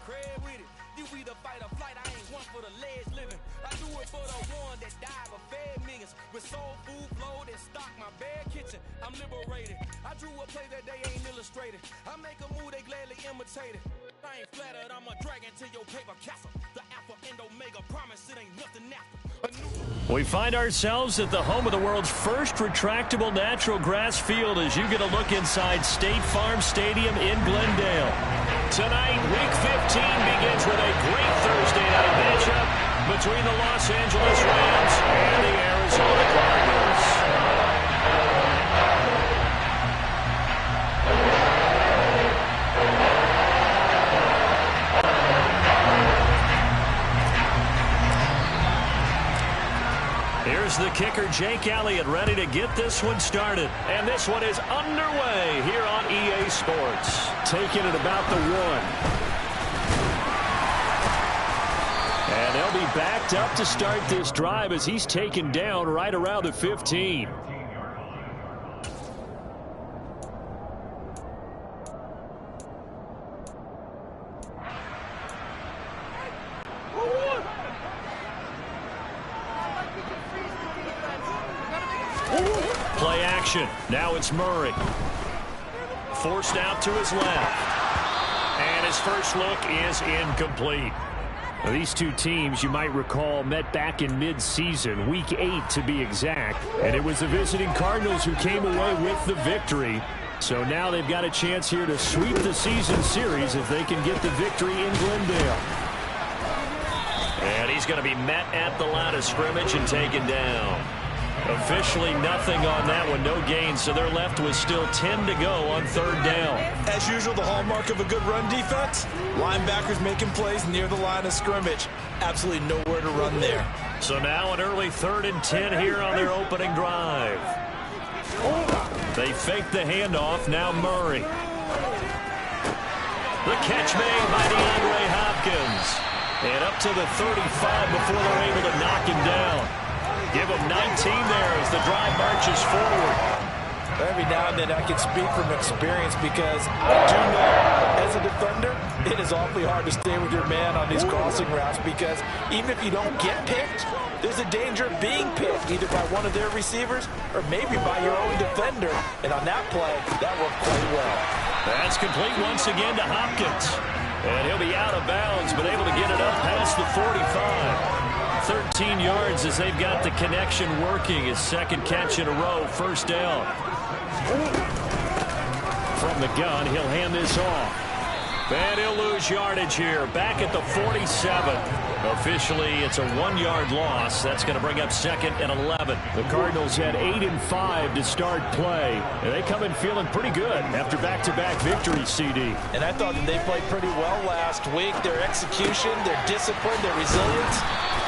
cred with it. You either fight or flight, I ain't one for the ledge living. I do it for the one that died but fed millions. With soul food flowed and stocked my bare kitchen. I'm liberated. I drew a play that they ain't illustrated. I make a move, they gladly imitate it. I ain't flattered, I'm a dragon to your paper castle. The alpha and omega promise it ain't nothing after. We find ourselves at the home of the world's first retractable natural grass field as you get a look inside State Farm Stadium in Glendale. Tonight, Week 15 begins with a great Thursday night matchup between the Los Angeles Rams and the Arizona Cardinals. Here's the kicker, Jake Elliott, ready to get this one started. And this one is underway here on EA Sports. Taking it about the 1. And they'll be backed up to start this drive as he's taken down right around the 15. Play action. Now it's Murray. Forced out to his left. And his first look is incomplete. Now, these two teams, you might recall, met back in mid-season, Week 8 to be exact. And it was the visiting Cardinals who came away with the victory. So now they've got a chance here to sweep the season series if they can get the victory in Glendale. And he's going to be met at the line of scrimmage and taken down. Officially nothing on that one, no gain, so they're left with still 10 to go on third down. As usual, the hallmark of a good run defense, linebackers making plays near the line of scrimmage. Absolutely nowhere to run there. So now an early 3rd and 10 here on their opening drive. They fake the handoff, now Murray. The catch made by DeAndre Hopkins. And up to the 35 before they're able to knock him down. Give him 19 there as the drive marches forward. Every now and then I can speak from experience because I do know as a defender, it is awfully hard to stay with your man on these crossing routes because even if you don't get picked, there's a danger of being picked either by one of their receivers or maybe by your own defender. And on that play, that worked quite well. That's complete once again to Hopkins. And he'll be out of bounds, but able to get it up past the 45. 13 yards as they've got the connection working. His second catch in a row, first down. From the gun, he'll hand this off. And he'll lose yardage here, back at the 47. Officially, it's a 1-yard loss. That's going to bring up 2nd and 11. The Cardinals had 8 and 5 to start play. And they come in feeling pretty good after back-to-back victories, CD. And I thought that they played pretty well last week. Their execution, their discipline, their resilience,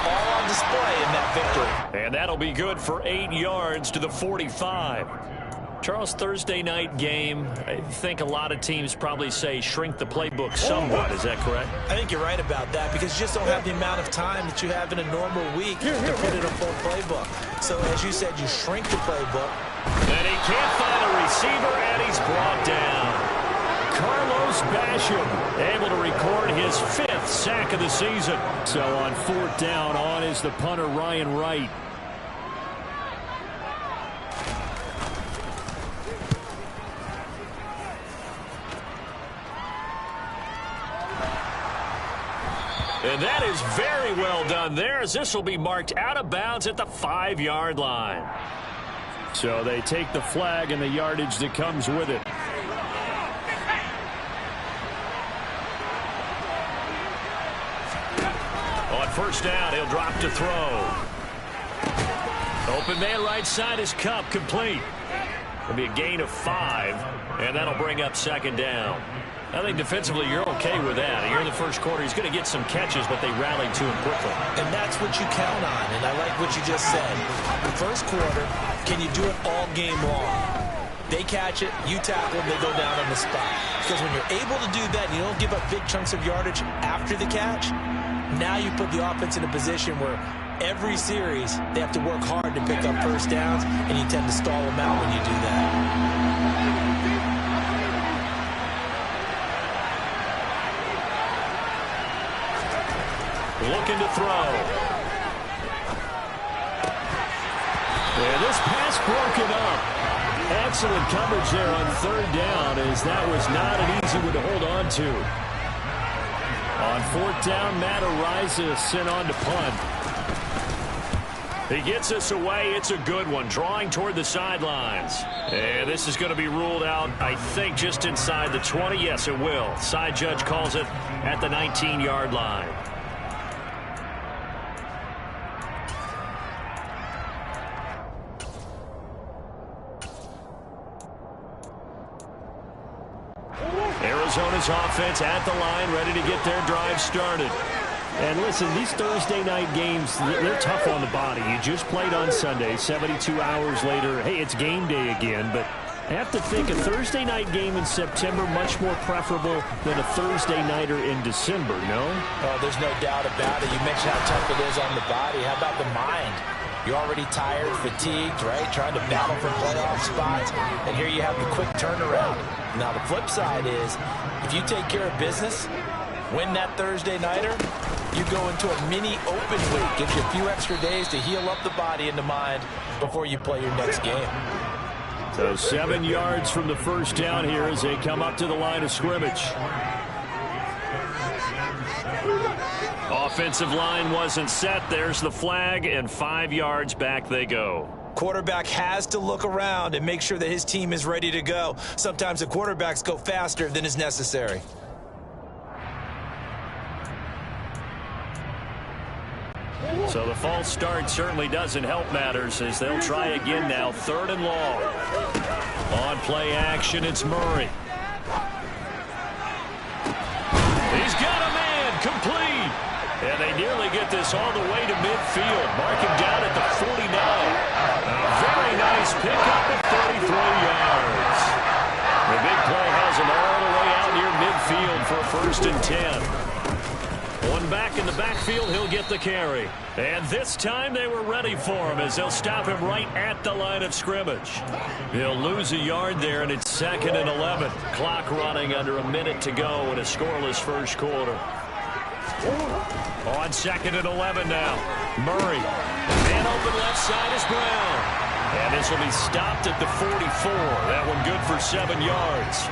all on display in that victory. And that'll be good for 8 yards to the 45. Charles, Thursday night game, I think a lot of teams probably say shrink the playbook somewhat. Is that correct? I think you're right about that because you just don't have the amount of time that you have in a normal week to put in a full playbook. So, as you said, you shrink the playbook. And he can't find a receiver, and he's brought down. Carlos Basham able to record his 5th sack of the season. So on 4th down, on is the punter Ryan Wright. And that is very well done there, as this will be marked out of bounds at the 5-yard line. So they take the flag and the yardage that comes with it. On first down, he'll drop to throw. Open man right side is Cup, complete. It'll be a gain of 5, and that'll bring up 2nd down. I think defensively you're okay with that. Here in the first quarter, he's going to get some catches, but they rallied to him quickly. And that's what you count on, and I like what you just said. The first quarter, can you do it all game long? They catch it, you tackle them, they go down on the spot. Because when you're able to do that and you don't give up big chunks of yardage after the catch, now you put the offense in a position where every series they have to work hard to pick up first downs, and you tend to stall them out when you do that. looking to throw. And this pass broken up. Excellent coverage there on third down, as that was not an easy one to hold on to. On fourth down, Matt Araiza sent on to punt. He gets us away. It's a good one, drawing toward the sidelines. And this is going to be ruled out, I think, just inside the 20. Yes, it will. Side judge calls it at the 19-yard line. Arizona's offense at the line, ready to get their drive started. And listen, these Thursday night games, they're tough on the body. You just played on Sunday, 72 hours later. Hey, it's game day again, but I have to think a Thursday night game in September much more preferable than a Thursday nighter in December, no? Oh, there's no doubt about it. You mentioned how tough it is on the body. How about the mind? You're already tired, fatigued, right? Trying to battle for playoff spots. And here you have the quick turnaround. Now, the flip side is, if you take care of business, win that Thursday nighter, you go into a mini open week. Gives you a few extra days to heal up the body and the mind before you play your next game. So 7 yards from the first down here as they come up to the line of scrimmage. Offensive line wasn't set. There's the flag, and 5 yards back they go. Quarterback has to look around and make sure that his team is ready to go. Sometimes the quarterbacks go faster than is necessary. So the false start certainly doesn't help matters as they'll try again now. 3rd and long. On play action, it's Murray. He's got a man, complete. And they nearly get this all the way to midfield. Mark him down at the 49. A very nice pickup of 33 yards. The big play has him all the way out near midfield for a 1st and 10. One back in the backfield, he'll get the carry. And this time they were ready for him as they'll stop him right at the line of scrimmage. He'll lose a yard there, and it's 2nd and 11. Clock running under a minute to go in a scoreless first quarter. On 2nd and 11 now. Murray. Man open left side is Brown. And this will be stopped at the 44. That one good for 7 yards.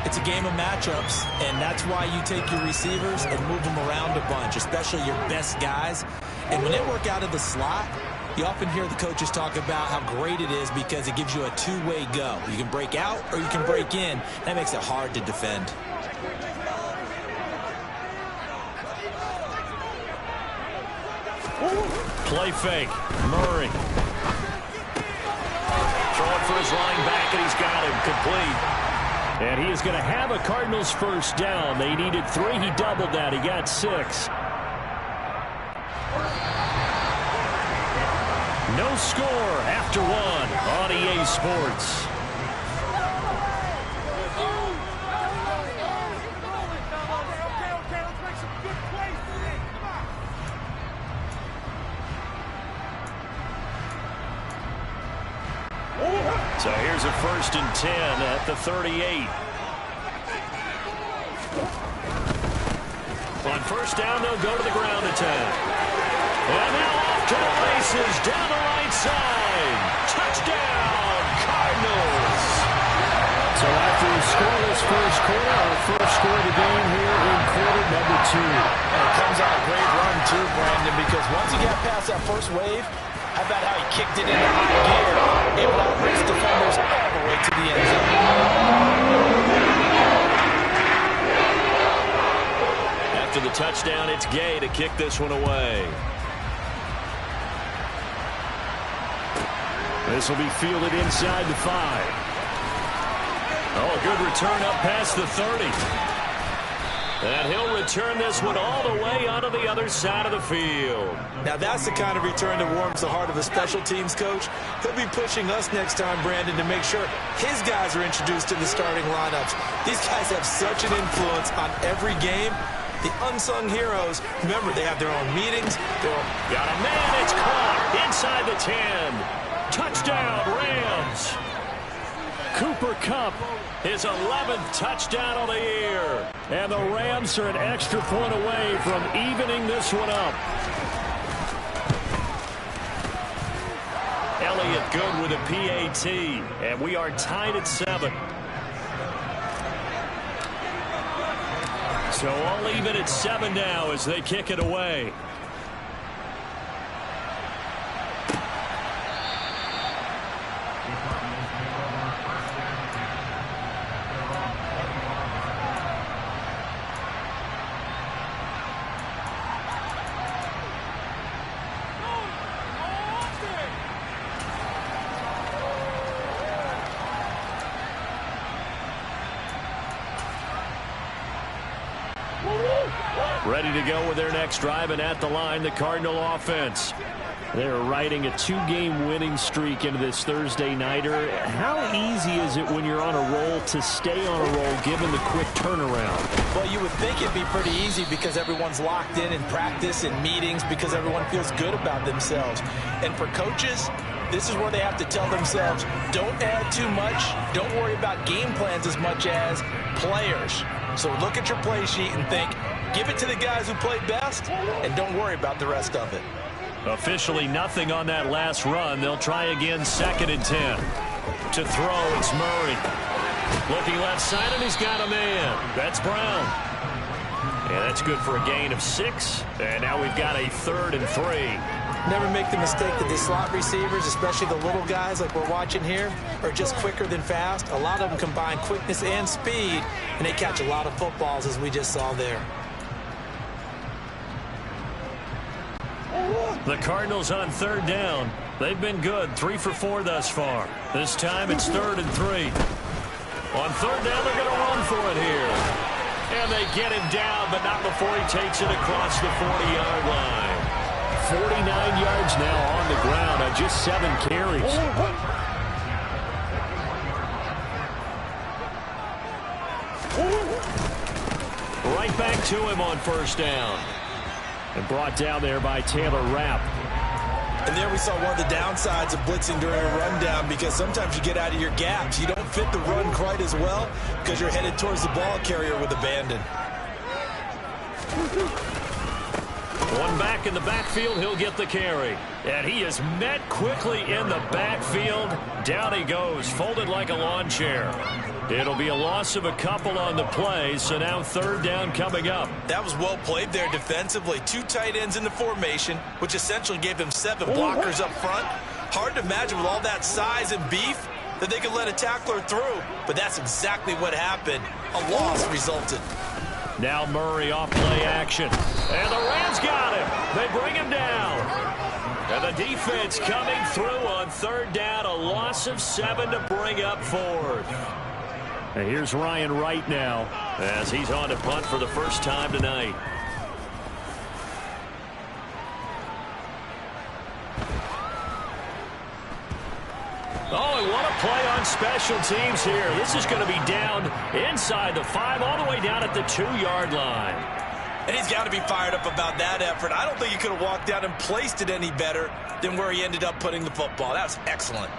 It's a game of matchups, and that's why you take your receivers and move them around a bunch, especially your best guys. And when they work out of the slot, you often hear the coaches talk about how great it is because it gives you a two-way go. You can break out or you can break in. That makes it hard to defend. Play fake. Murray. Throwing for his running back, and he's got him complete. And he is going to have a Cardinals first down. They needed 3. He doubled that. He got 6. No score after 1 on EA Sports. So here's a 1st and 10 at the 38. On first down, they'll go to the ground attack. And now off to the races down the right side. Touchdown, Cardinals. So after a scoreless first quarter, our first score of the game here in quarter number 2. And it comes out a great run too, Brandon, because once he got past that first wave, how about how he kicked it into high gear, able to outrace defenders all the way to the end zone. After the touchdown, it's Gay to kick this one away. This will be fielded inside the 5. Oh, a good return up past the 30. And he'll return this one all the way onto the other side of the field. Now that's the kind of return that warms the heart of a special teams coach. He'll be pushing us next time, Brandon, to make sure his guys are introduced to the starting lineups. These guys have such an influence on every game. The unsung heroes, remember, they have their own meetings. Got a man, it's caught inside the 10. Touchdown, Rams. Cooper Kupp, his 11th touchdown of the year. And the Rams are an extra point away from evening this one up. Elliott good with a PAT, and we are tied at 7. So all even at 7 now as they kick it away. Ready to go with their next drive, and at the line, the Cardinal offense. They're riding a 2-game winning streak into this Thursday nighter. How easy is it when you're on a roll to stay on a roll given the quick turnaround? Well, you would think it'd be pretty easy because everyone's locked in practice and meetings because everyone feels good about themselves. And for coaches, this is where they have to tell themselves, don't add too much. Don't worry about game plans as much as players. So look at your play sheet and think, give it to the guys who played best, and don't worry about the rest of it. Officially nothing on that last run. They'll try again, 2nd and 10. To throw, it's Murray. Looking left side, and he's got a man. That's Brown. And that's good for a gain of 6. And now we've got a 3rd and 3. Never make the mistake that the slot receivers, especially the little guys like we're watching here, are just quicker than fast. A lot of them combine quickness and speed, and they catch a lot of footballs, as we just saw there. The Cardinals on 3rd down. They've been good, 3 for 4 thus far. This time it's 3rd and 3. On 3rd down, they're going to run for it here. And they get him down, but not before he takes it across the 40-yard line. 49 yards now on the ground on just 7 carries. Right back to him on 1st down. And brought down there by Taylor Rapp. And there we saw one of the downsides of blitzing during a rundown, because sometimes you get out of your gaps. You don't fit the run quite as well because you're headed towards the ball carrier with abandon. One back in the backfield, he'll get the carry. And he is met quickly in the backfield. Down he goes, folded like a lawn chair. It'll be a loss of a couple on the play, so now 3rd down coming up. That was well played there defensively. 2 tight ends in the formation, which essentially gave them 7 blockers up front. Hard to imagine with all that size and beef that they could let a tackler through, but that's exactly what happened. A loss resulted. Now Murray off play action. And the Rams got him. They bring him down. And the defense coming through on 3rd down. A loss of 7 to bring up 4th. And here's Ryan Wright now as he's on to punt for the first time tonight. Oh, and what a play on special teams here. This is going to be down inside the 5, all the way down at the 2-yard line. And he's got to be fired up about that effort. I don't think he could have walked down and placed it any better than where he ended up putting the football. That was excellent.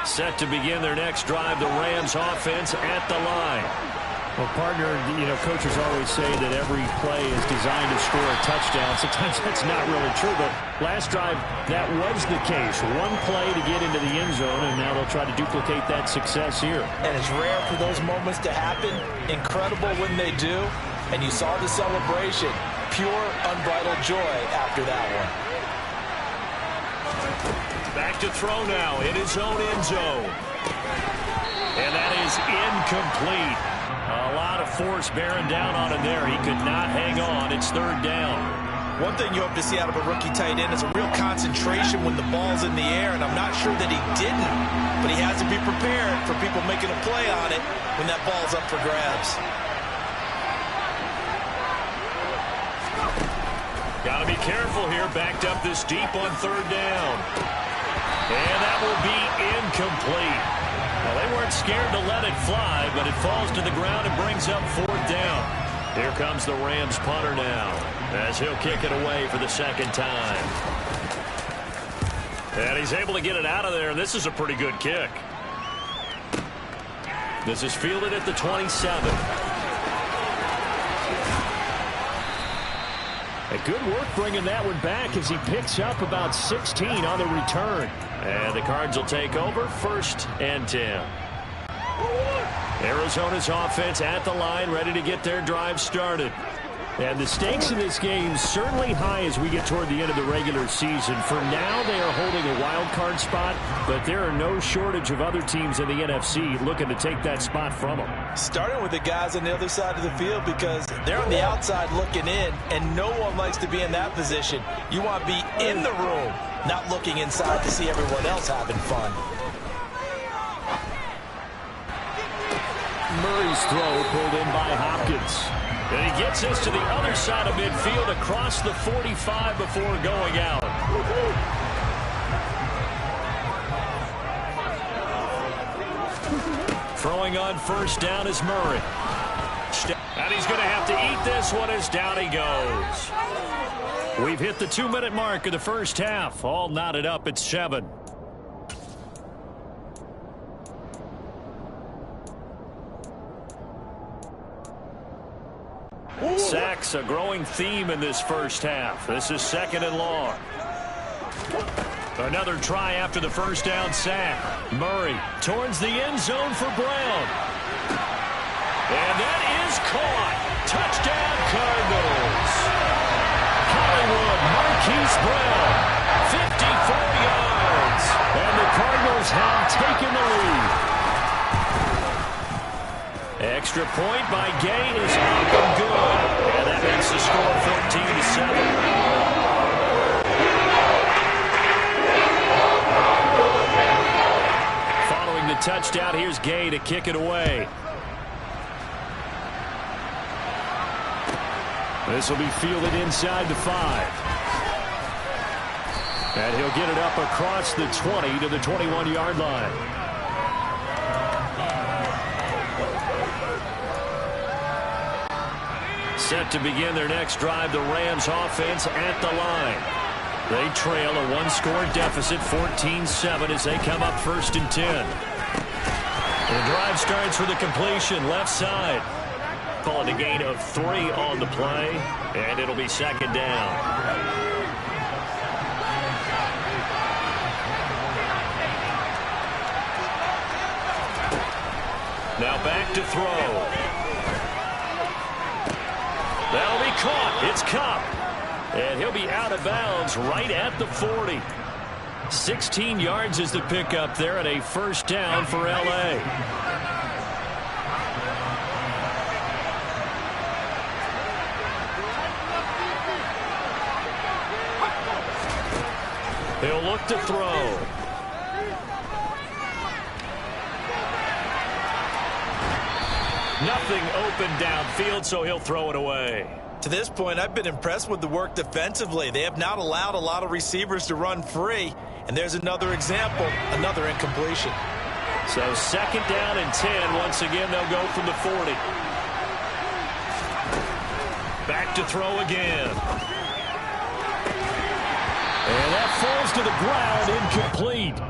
Set to begin their next drive, the Rams offense at the line. Well, partner, coaches always say that every play is designed to score a touchdown. Sometimes that's not really true, but last drive, that was the case. One play to get into the end zone, and now they'll try to duplicate that success here. And it's rare for those moments to happen. Incredible when they do. And you saw the celebration. Pure, unbridled joy after that one. Back to throw now in his own end zone. And that is incomplete. A lot of force bearing down on him there. He could not hang on. It's 3rd down. One thing you hope to see out of a rookie tight end is a real concentration when the ball's in the air, and I'm not sure that he didn't, but he has to be prepared for people making a play on it when that ball's up for grabs. Got to be careful here, backed up this deep on 3rd down. And that will be incomplete. Well, they weren't scared to let it fly, but it falls to the ground and brings up 4th down. Here comes the Rams punter now, as he'll kick it away for the 2nd time. And he's able to get it out of there. This is a pretty good kick. This is fielded at the 27. A good work bringing that one back as he picks up about 16 on the return. And the Cards will take over 1st and 10. Arizona's offense at the line, ready to get their drive started. And the stakes in this game certainly high as we get toward the end of the regular season. For now, they are holding a wild card spot, but there are no shortage of other teams in the NFC looking to take that spot from them. Starting with the guys on the other side of the field because they're on the outside looking in, and no one likes to be in that position. You want to be in the room, not looking inside to see everyone else having fun. Murray's throw pulled in by Hopkins. And he gets us to the other side of midfield across the 45 before going out. Throwing on 1st down is Murray. And he's going to have to eat this one as down he goes. We've hit the 2-minute mark of the first half. All knotted up at 7. Sacks, a growing theme in this first half. This is 2nd and long. Another try after the first down sack. Murray towards the end zone for Brown. And that is caught. Touchdown, Cardinals. Hollywood, Marquise Brown, 54 yards. And the Cardinals have taken the lead. Extra point by Gay is up and good. And that makes the score 14-7. Following the touchdown, here's Gay to kick it away. This will be fielded inside the 5. And he'll get it up across the 20 to the 21-yard line. Set to begin their next drive, the Rams offense at the line. They trail a 1-score deficit, 14-7, as they come up 1st and 10. The drive starts with a completion, left side. Call it a gain of 3 on the play, and it'll be 2nd down. Now back to throw. That'll be caught. It's Cup. And he'll be out of bounds right at the 40. 16 yards is the pickup there, and a 1st down for L.A. He'll look to throw. Nothing open downfield, so he'll throw it away. To this point, I've been impressed with the work defensively. They have not allowed a lot of receivers to run free. And there's another example, another incompletion. So 2nd down and 10. Once again, they'll go from the 40. Back to throw again. And that falls to the ground, incomplete.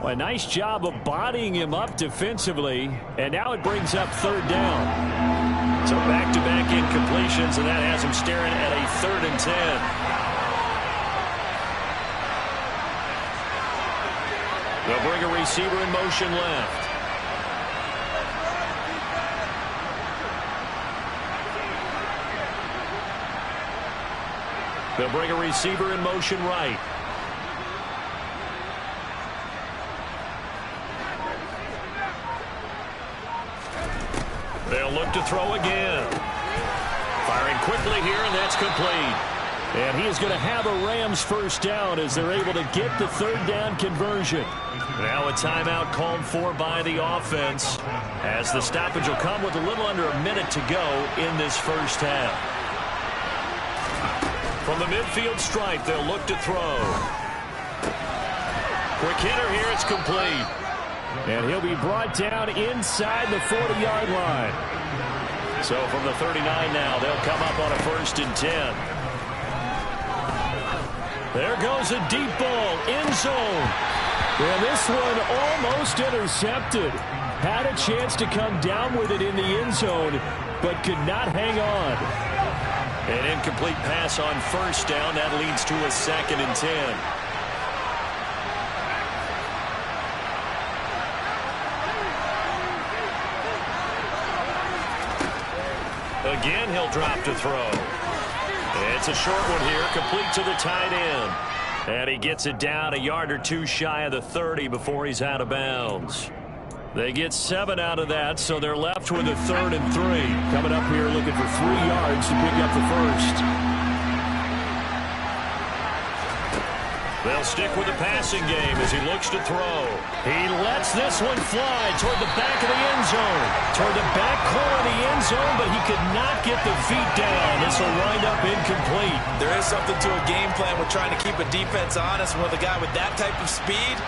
Well, a nice job of bodying him up defensively, and now it brings up 3rd down. So back-to-back incompletions, and that has him staring at a 3rd and 10. They'll bring a receiver in motion left. They'll bring a receiver in motion right. They'll look to throw again. Firing quickly here, and that's complete. And he is going to have a Rams 1st down as they're able to get the 3rd down conversion. Now a timeout called for by the offense, as the stoppage will come with a little under a minute to go in this first half. From the midfield stripe, they'll look to throw. Quick hitter here, it's complete. And he'll be brought down inside the 40-yard line. So from the 39 now, they'll come up on a 1st and 10. There goes a deep ball, end zone. And this one almost intercepted. Had a chance to come down with it in the end zone, but could not hang on. An incomplete pass on first down. That leads to a 2nd and 10. Again, he'll drop to throw. It's a short one here, complete to the tight end. And he gets it down a yard or two shy of the 30 before he's out of bounds. They get 7 out of that, so they're left with a 3rd and 3. Coming up here looking for 3 yards to pick up the first. They'll stick with the passing game as he looks to throw. He lets this one fly toward the back of the end zone. Toward the back corner of the end zone, but he could not get the feet down. This will wind up incomplete. There is something to a game plan with trying to keep a defense honest. With a guy with that type of speed,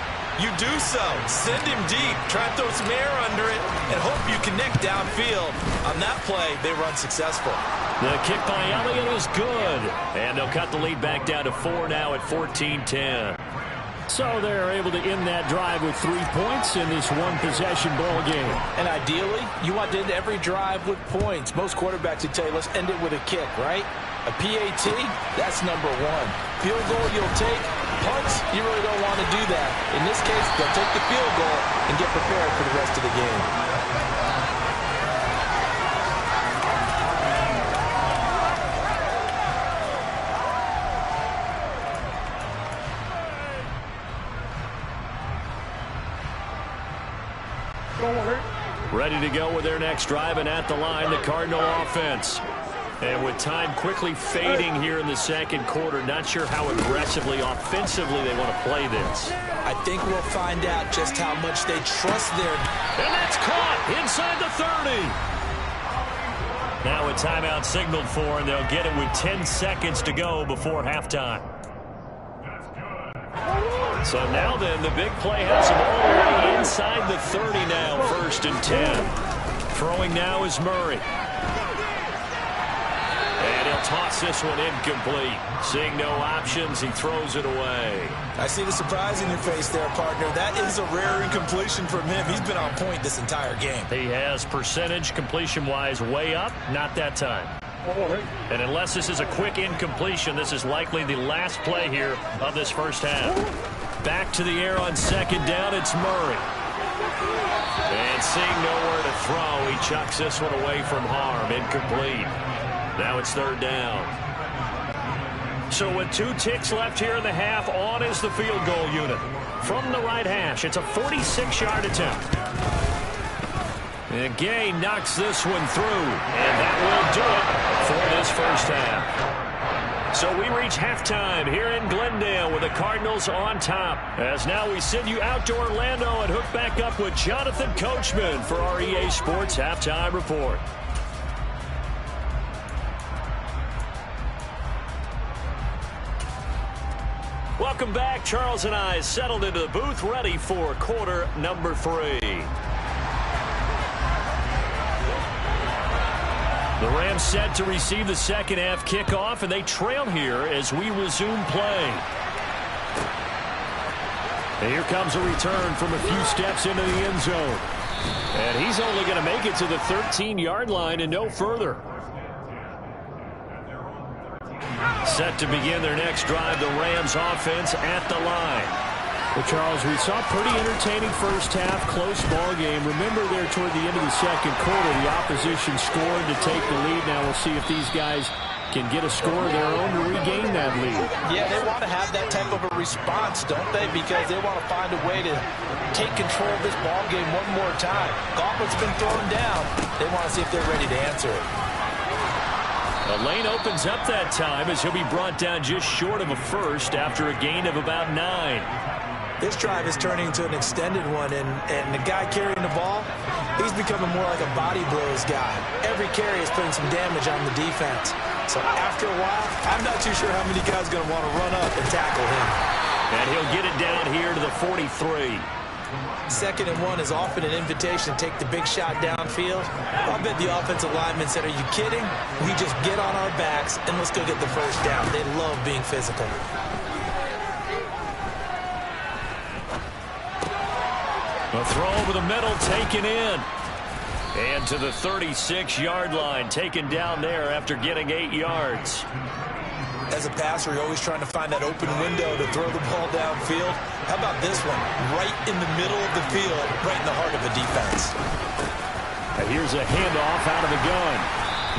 you do so. Send him deep. Try and throw some air under it and hope you connect downfield. On that play, they run successful. The kick by Elliott is good. And they'll cut the lead back down to 4 now at 14-10. So they're able to end that drive with 3 points in this one-possession ball game. And ideally, you want to end every drive with points. Most quarterbacks would tell you, let's end it with a kick, right? A PAT, that's number 1. Field goal you'll take. Punts, you really don't want to do that. In this case, they'll take the field goal and get prepared for the rest of the game. Ready to go with their next drive, and at the line, the Cardinal offense. And with time quickly fading here in the second quarter, not sure how aggressively, offensively they want to play this. I think we'll find out just how much they trust their... And that's caught inside the 30. Now a timeout signaled for, and they'll get it with 10 seconds to go before halftime. So now then, the big play has them all the way inside the 30 now, 1st and 10. Throwing now is Murray. And he'll toss this one incomplete. Seeing no options, he throws it away. I see the surprise in your face there, partner. That is a rare incompletion from him. He's been on point this entire game. He has percentage completion-wise way up, not that time. And unless this is a quick incompletion, this is likely the last play here of this first half. Back to the air on 2nd down, it's Murray. And seeing nowhere to throw, he chucks this one away from harm, incomplete. Now it's 3rd down. So with 2 ticks left here in the half, on is the field goal unit. From the right hash, it's a 46-yard attempt. And Gay knocks this one through, and that will do it for this first half. So we reach halftime here in Glendale with the Cardinals on top. As now we send you out to Orlando and hook back up with Jonathan Coachman for our EA Sports Halftime Report. Welcome back. Charles and I settled into the booth, ready for quarter number 3. The Rams set to receive the second half kickoff, and they trail here as we resume play. And here comes a return from a few steps into the end zone. And he's only going to make it to the 13-yard line and no further. Set to begin their next drive, the Rams offense at the line. Well, Charles, we saw a pretty entertaining first half, close ball game. Remember there toward the end of the second quarter, the opposition scored to take the lead. Now we'll see if these guys can get a score of their own to regain that lead. Yeah, they want to have that type of a response, don't they? Because they want to find a way to take control of this ball game one more time. Gauntlet's been thrown down. They want to see if they're ready to answer it. The lane opens up that time as he'll be brought down just short of a first after a gain of about 9. This drive is turning into an extended one, and the guy carrying the ball, he's becoming more like a body blows guy. Every carry is putting some damage on the defense. So after a while, I'm not too sure how many guys are going to want to run up and tackle him. And he'll get it down here to the 43. 2nd and 1 is often an invitation to take the big shot downfield. I bet the offensive linemen said, are you kidding? We just get on our backs and let's go get the first down. They love being physical. A throw over the middle, taken in. And to the 36-yard line, taken down there after getting 8 yards. As a passer, you're always trying to find that open window to throw the ball downfield. How about this one? Right in the middle of the field, right in the heart of a defense. And here's a handoff out of the gun.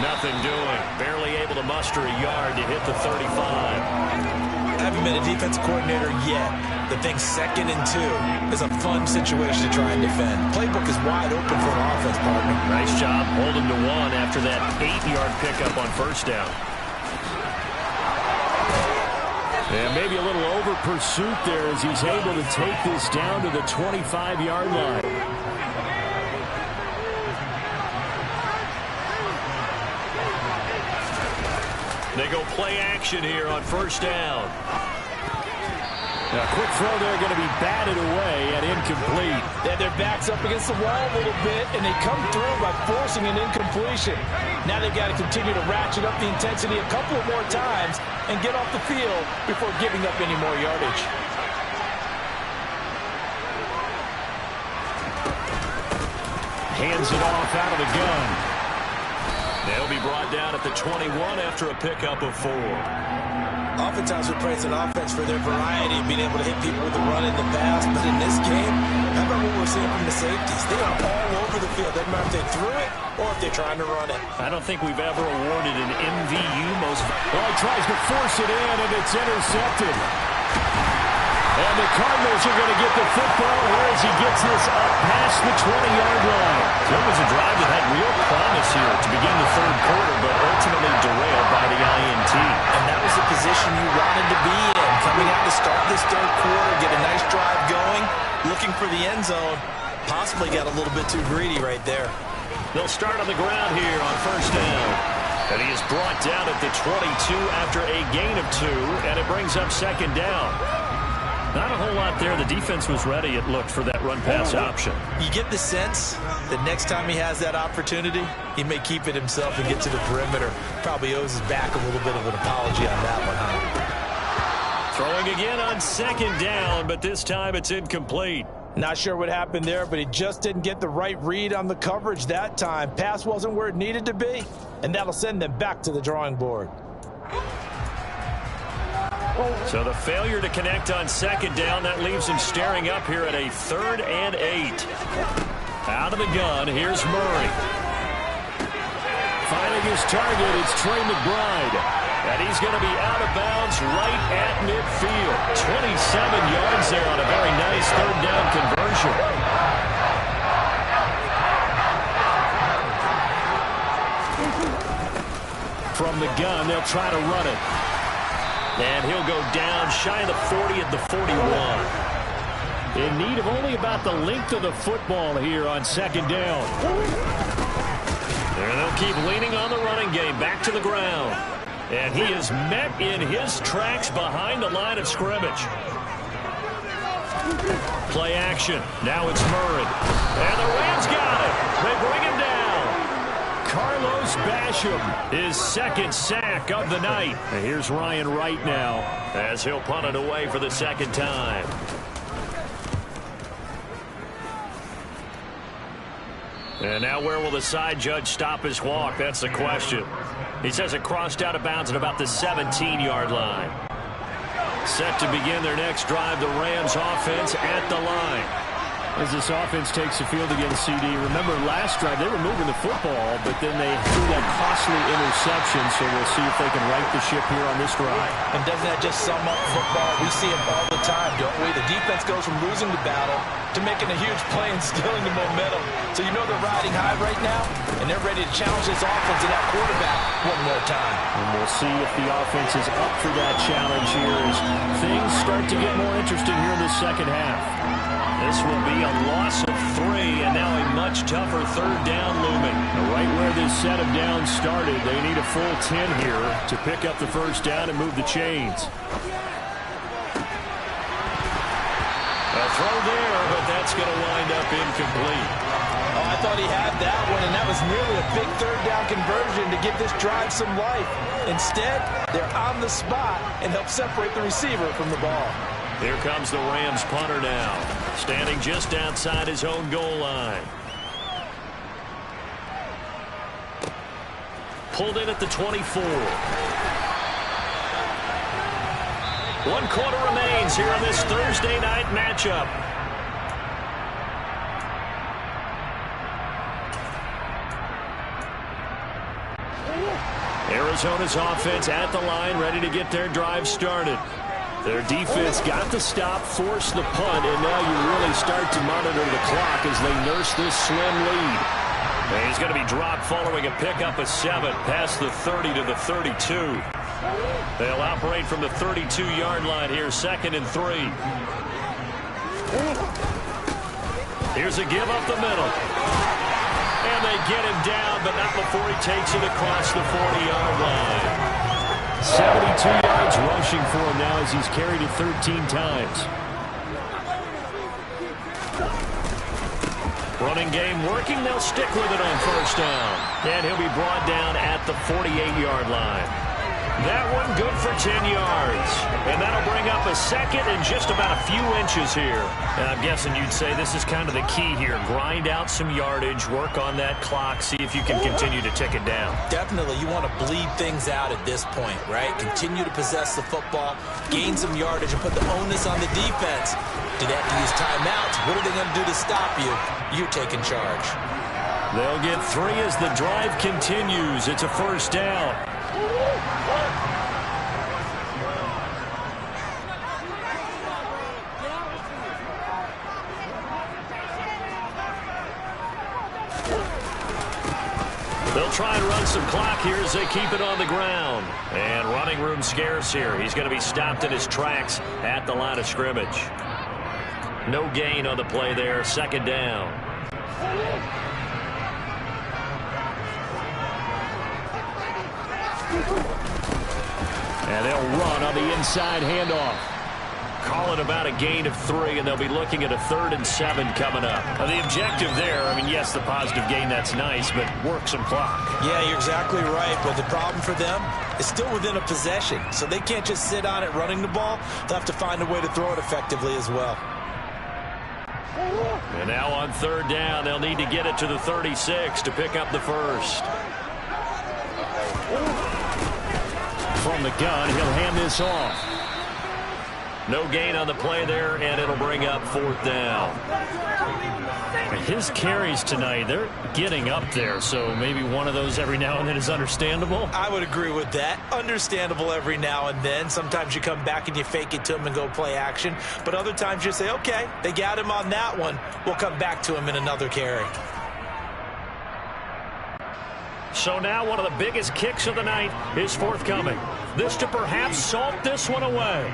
Nothing doing. Barely able to muster a yard to hit the 35. I haven't been a defense coordinator yet. The thing's 2nd and 2 is a fun situation to try and defend. Playbook is wide open for an offense, partner. Nice job holding to 1 after that 8-yard pickup on first down. And maybe a little over pursuit there as he's able to take this down to the 25-yard line. They go play action here on first down. A quick throw there going to be batted away and incomplete. They have their backs up against the wall a little bit, and they come through by forcing an incompletion. Now they've got to continue to ratchet up the intensity a couple of more times and get off the field before giving up any more yardage. Hands it off out of the gun. They'll be brought down at the 21 after a pickup of 4. Oftentimes we praise an offense for their variety of being able to hit people with the run in the pass, but in this game, how about what we're seeing from the safeties? They are all over the field. Doesn't matter if they threw it or if they're trying to run it. I don't think we've ever awarded an MVU most. Well, he tries to force it in, and it's intercepted. And the Cardinals are going to get the football here as he gets this up past the 20-yard line. So it was a drive that had real promise here to begin the third quarter, but ultimately derailed by the INT. And that was the position you wanted to be in. Coming out to start this third quarter, get a nice drive going, looking for the end zone. Possibly got a little bit too greedy right there. They'll start on the ground here on first down. And he is brought down at the 22 after a gain of 2, and it brings up second down. Not a whole lot there. The defense was ready, it looked, for that run-pass option. You get the sense that next time he has that opportunity, he may keep it himself and get to the perimeter. Probably owes his back a little bit of an apology on that one, huh? Throwing again on second down, but this time it's incomplete. Not sure what happened there, but he just didn't get the right read on the coverage that time. Pass wasn't where it needed to be, and that'll send them back to the drawing board. So the failure to connect on second down, that leaves him staring up here at a 3rd and 8. Out of the gun, here's Murray. Finding his target, it's Trey McBride. And he's going to be out of bounds right at midfield. 27 yards there on a very nice 3rd down conversion. From the gun, they'll try to run it. And he'll go down shy of the 40 at the 41. In need of only about the length of the football here on second down. And they'll keep leaning on the running game. Back to the ground. And he is met in his tracks behind the line of scrimmage. Play action. Now it's Murray. And the Rams got it. They bring him down. Carlos Basham, his 2nd sack of the night. And here's Ryan Wright now as he'll punt it away for the 2nd time. And now where will the side judge stop his walk? That's the question. He says it crossed out of bounds at about the 17-yard line. Set to begin their next drive, the Rams offense at the line. As this offense takes the field against CD, remember last drive they were moving the football, but then they threw that costly interception, so we'll see if they can right the ship here on this drive. And doesn't that just sum up football? We see it all the time, don't we? The defense goes from losing the battle to making a huge play and stealing the momentum. So you know they're riding high right now, and they're ready to challenge this offense and that quarterback one more time. And we'll see if the offense is up for that challenge here as things start to get more interesting here in the second half. This will be a loss of 3, and now a much tougher 3rd down looming. Right where this set of downs started, they need a full 10 here to pick up the first down and move the chains. A throw there, but that's going to wind up incomplete. Oh, I thought he had that one, and that was nearly a big 3rd down conversion to give this drive some life. Instead, they're on the spot and help separate the receiver from the ball. Here comes the Rams punter now, standing just outside his own goal line. Pulled in at the 24. 1 quarter remains here in this Thursday night matchup. Arizona's offense at the line, ready to get their drive started. Their defense got the stop, forced the punt, and now you really start to monitor the clock as they nurse this slim lead. And he's going to be dropped following a pickup of 7 past the 30 to the 32. They'll operate from the 32-yard line here, 2nd and 3. Here's a give up the middle. And they get him down, but not before he takes it across the 40-yard line. 72 yards rushing for him now as he's carried it 13 times. Running game working. They'll stick with it on 1st down. And he'll be brought down at the 48-yard line. That one good for 10 yards. And that'll bring up a 2nd and just about a few inches here. And I'm guessing you'd say this is kind of the key here. Grind out some yardage, work on that clock, see if you can continue to tick it down. Definitely. You want to bleed things out at this point, right? Continue to possess the football, gain some yardage, and put the onus on the defense. Do they have to use timeouts? What are they going to do to stop you? You're taking charge. They'll get 3 as the drive continues. It's a 1st down. They'll try and run some clock here as they keep it on the ground. And running room scarce here. He's going to be stopped in his tracks at the line of scrimmage. No gain on the play there. 2nd down. And they'll run on the inside handoff. Call it about a gain of 3, and they'll be looking at a 3rd and 7 coming up. Now, the objective there, I mean, yes, the positive gain, that's nice, but work some clock. Yeah, you're exactly right, but the problem for them is still within a possession, so they can't just sit on it running the ball. They'll have to find a way to throw it effectively as well. And now on 3rd down, they'll need to get it to the 36 to pick up the 1st. From the gun, he'll hand this off. No gain on the play there, and it'll bring up 4th down. His carries tonight, they're getting up there, so maybe one of those every now and then is understandable. I would agree with that. Understandable every now and then. Sometimes you come back and you fake it to him and go play action. But other times you say, okay, they got him on that one. We'll come back to him in another carry. So now one of the biggest kicks of the night is forthcoming. This to perhaps salt this one away.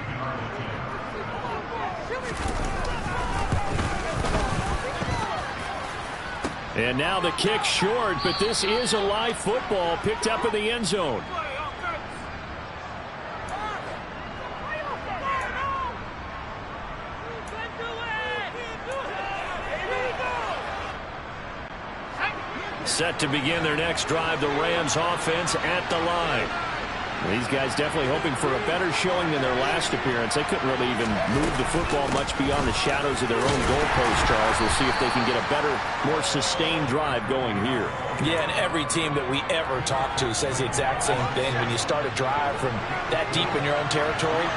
And now the kick short, but this is a live football picked up in the end zone. Set to begin their next drive, the Rams offense at the line. These guys definitely hoping for a better showing than their last appearance. They couldn't really even move the football much beyond the shadows of their own goalpost, Charles. We'll see if they can get a better, more sustained drive going here. Yeah, and every team that we ever talk to says the exact same thing. When you start a drive from that deep in your own territory,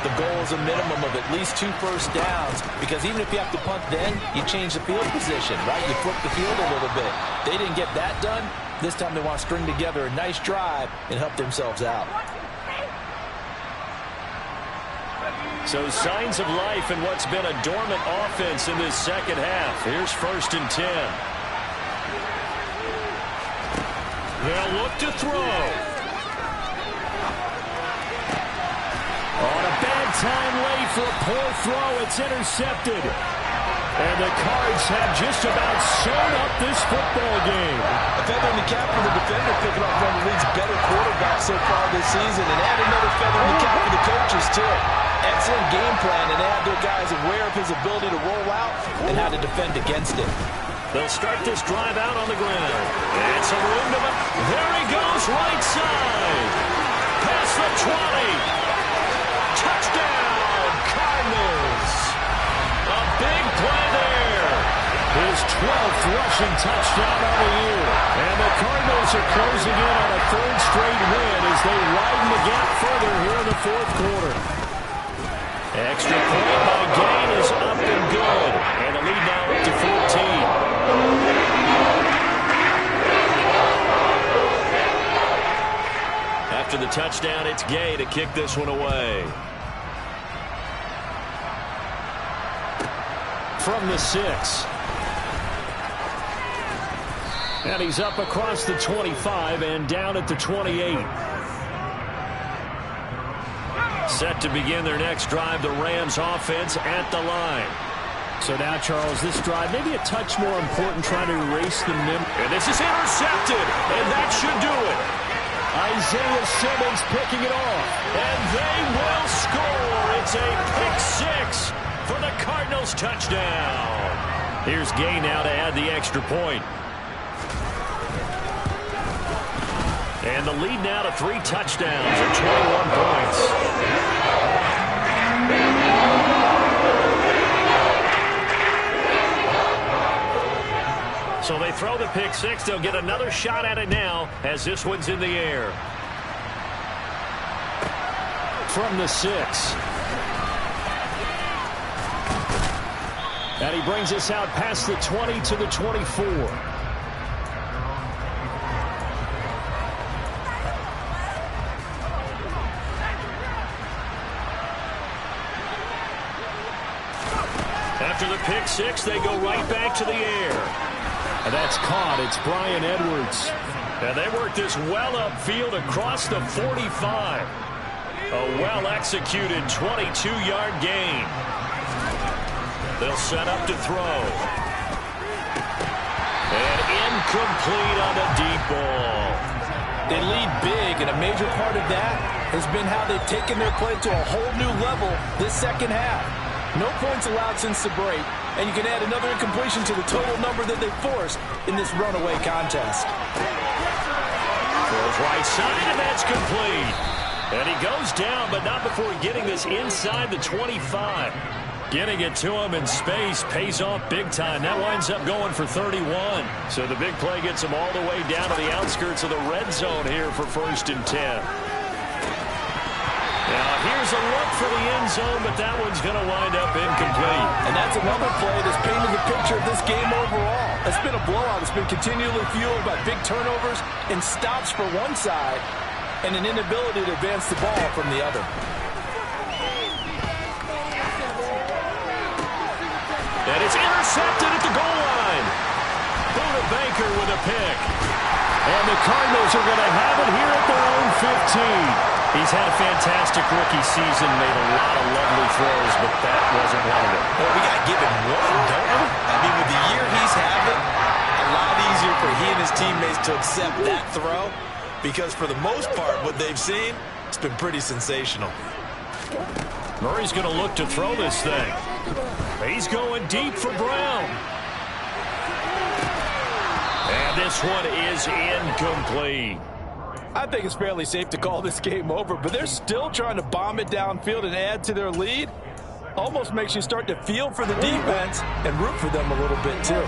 the goal is a minimum of at least 2 first downs, because even if you have to punt then, you change the field position, right? You flip the field a little bit. They didn't get that done. This time they want to string together a nice drive and help themselves out. So signs of life in what's been a dormant offense in this second half. Here's 1st and 10. They'll look to throw. On a bad time late for a poor throw. It's intercepted. And the Cards have just about sewn up this football game. A feather in the cap for the defender, picking up one of the league's better quarterbacks so far this season. And add another feather in the cap for the coaches, too. Excellent game plan, and they have their guys aware of his ability to roll out and how to defend against it. They'll start this drive out on the ground. And some room to it. There he goes, right side. Past the 20. Touchdown, Cardinals. his 12th rushing touchdown of the year. And the Cardinals are closing in on a third straight win as they widen the gap further here in the fourth quarter. Extra point by Gain is up and good. And the lead now up to 14. After the touchdown, it's Gay to kick this one away. From the 6. And he's up across the 25 and down at the 28. Set to begin their next drive, the Rams offense at the line. So now, Charles, this drive maybe a touch more important, trying to erase the memory. And this is intercepted, and that should do it. Isaiah Simmons picking it off. And they will score. It's a pick 6 for the Cardinals touchdown. Here's Gay now to add the extra point. And the lead now to 3 touchdowns and 21 points. So they throw the pick 6. They'll get another shot at it now as this one's in the air. From the 6. And he brings us out past the 20 to the 24. After the pick 6, they go right back to the air. And that's caught. It's Bryan Edwards. And they work this well upfield across the 45. A well-executed 22-yard gain. They'll set up to throw. And incomplete on the deep ball. They lead big, and a major part of that has been how they've taken their play to a whole new level this second half. No points allowed since the break, and you can add another incompletion to the total number that they forced in this runaway contest. Throws right side, and that's complete. And he goes down, but not before getting this inside the 25. Getting it to him in space pays off big time. That winds up going for 31. So the big play gets him all the way down to the outskirts of the red zone here for 1st and 10. Now here's a look for the end zone, but that one's going to wind up incomplete. And that's another play that's painted the picture of this game overall. It's been a blowout. It's been continually fueled by big turnovers and stops for one side and an inability to advance the ball from the other. And it's intercepted at the goal line. Buda Baker with a pick. And the Cardinals are going to have it here at their own 15. He's had a fantastic rookie season, made a lot of lovely throws, but that wasn't one of them. Well, we got to give him one, don't we? I mean, with the year he's having, a lot easier for he and his teammates to accept that throw because for the most part, what they've seen, it's been pretty sensational. Murray's going to look to throw this thing. He's going deep for Brown. And this one is incomplete. I think it's fairly safe to call this game over, but they're still trying to bomb it downfield and add to their lead. Almost makes you start to feel for the defense and root for them a little bit, too.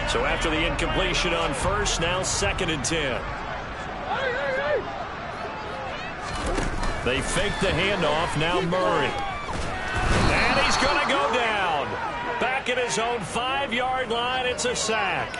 So after the incompletion on 1st, now 2nd and 10. They fake the handoff, now Murray. And he's going to go down. Back at his own 5-yard line, it's a sack.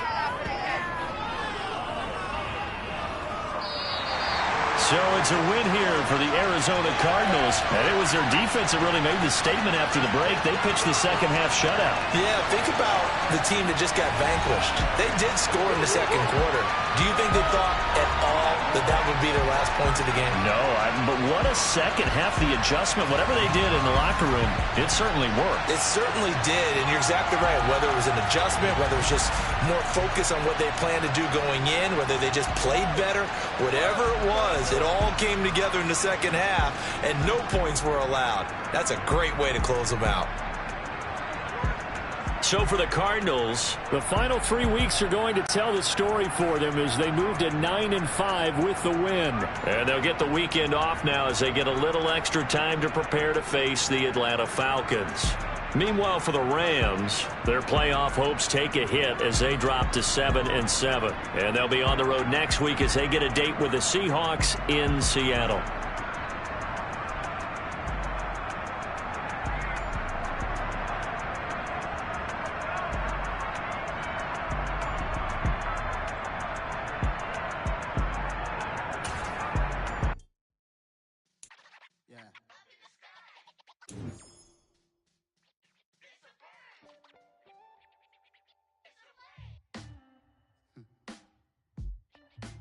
So it's a win here for the Arizona Cardinals. And it was their defense that really made the statement after the break. They pitched the second half shutout. Yeah, think about the team that just got vanquished. They did score in the second quarter. Do you think they thought at all that that would be their last points of the game? No, but what a second half. The adjustment, whatever they did in the locker room, it certainly worked. It certainly did, and you're exactly right. Whether it was an adjustment, whether it was just more focus on what they planned to do going in, whether they just played better, whatever it was, it all came together in the second half, and no points were allowed. That's a great way to close them out. So for the Cardinals, the final 3 weeks are going to tell the story for them as they move to 9-5 with the win. And they'll get the weekend off now as they get a little extra time to prepare to face the Atlanta Falcons. Meanwhile, for the Rams, their playoff hopes take a hit as they drop to 7-7. And they'll be on the road next week as they get a date with the Seahawks in Seattle.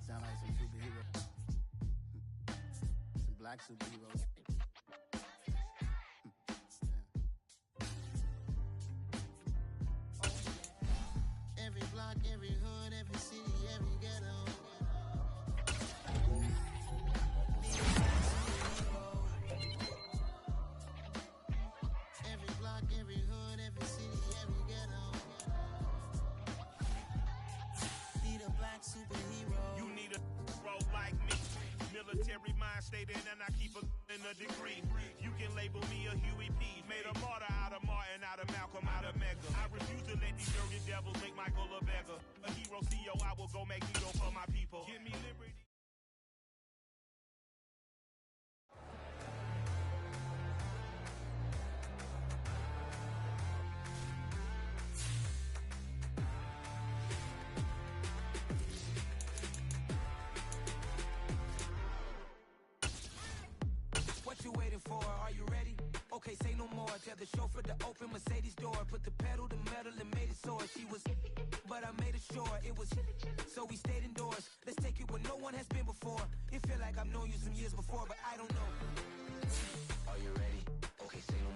Sound like some superhero. Some black superheroes. Every block, every hood, every city, every ghetto. Every block, every hood, every city, every ghetto. Need a black superhero. You need a role like me. Military mind stated, and I keep in a degree. You can label me a Huey P. Made a martyr out of Martin, out of Malcolm, out of Mega. I refuse to let these dirty devils make Michael a beggar. A hero CEO, I will go make hero for my people. Give me liberty. What you waiting for? Are you ready? Okay, say no more. Tell the chauffeur to open Mercedes door. Put the pedal to metal and made it soar. She was, but I made it sure it was. So we stayed indoors. Let's take it where no one has been before. It feel like I've known you some years before, but I don't know. Are you ready? Okay, say no